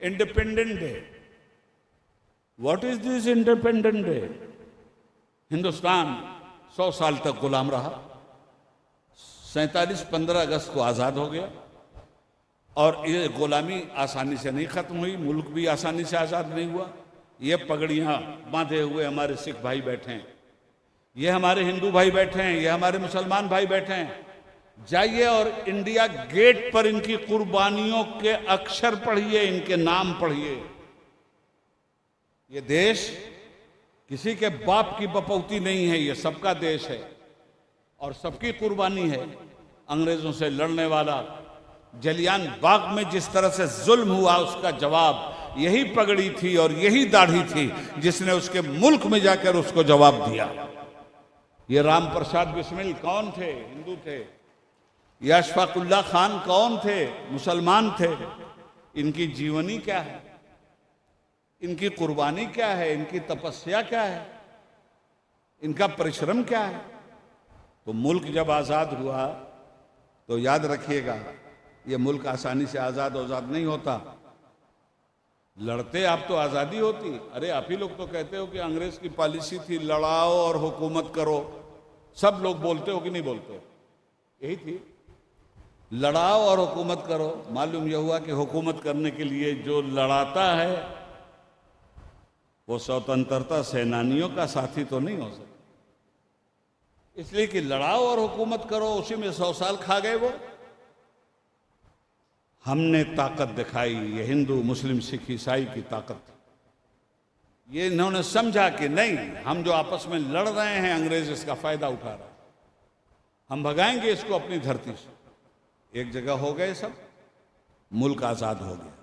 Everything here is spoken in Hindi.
Independent day. What is this independent day? Hindustan 100 साल तक गुलाम रहा। 15 अगस्त को आज़ाद हो गया और ये गुलामी आसानी से नहीं खत्म हुई, मुल्क भी आसानी से आज़ाद नहीं हुआ। ये पगड़ियाँ बांधे हुए हमारे सिख भाई बैठे हैं, ये हमारे हिंदू भाई बैठे हैं, ये हमारे मुसलमान भाई बैठे हैं। जाइए और इंडिया गेट पर इनकी कुर्बानियों के अक्षर पढ़िए, इनके नाम पढ़िए। ये देश किसी के बाप की बपौती नहीं है, ये सबका देश है और सबकी कुर्बानी है। अंग्रेजों से लड़ने वाला जलियान बाग में जिस तरह से जुल्म हुआ, उसका जवाब यही पगड़ी थी और यही दाढ़ी थी जिसने उसके मुल्क में जाकर उसको जवाब दिया। ये राम प्रसाद बिस्मिल कौन थे? हिंदू थे। ये अशफाकुल्ला खान कौन थे? मुसलमान थे। इनकी जीवनी क्या है, इनकी कुर्बानी क्या है, इनकी तपस्या क्या है, इनका परिश्रम क्या है? तो मुल्क जब आज़ाद हुआ तो याद रखिएगा, ये मुल्क आसानी से आज़ाद नहीं होता। लड़ते आप तो आज़ादी होती। अरे आप ही लोग तो कहते हो कि अंग्रेज की पॉलिसी थी लड़ाओ और हुकूमत करो। सब लोग बोलते हो कि नहीं बोलते? यही थी, लड़ाओ और हुकूमत करो। मालूम यह हुआ कि हुकूमत करने के लिए जो लड़ाता है वो स्वतंत्रता सेनानियों का साथी तो नहीं हो सकता। इसलिए कि लड़ाओ और हुकूमत करो, उसी में 100 साल खा गए वो। हमने ताकत दिखाई, ये हिंदू मुस्लिम सिख ईसाई की ताकत थी। ये इन्होंने समझा कि नहीं, हम जो आपस में लड़ रहे हैं अंग्रेज इसका फायदा उठा रहा है, हम भगाएंगे इसको अपनी धरती से। एक जगह हो गए सब, मुल्क आज़ाद हो गया।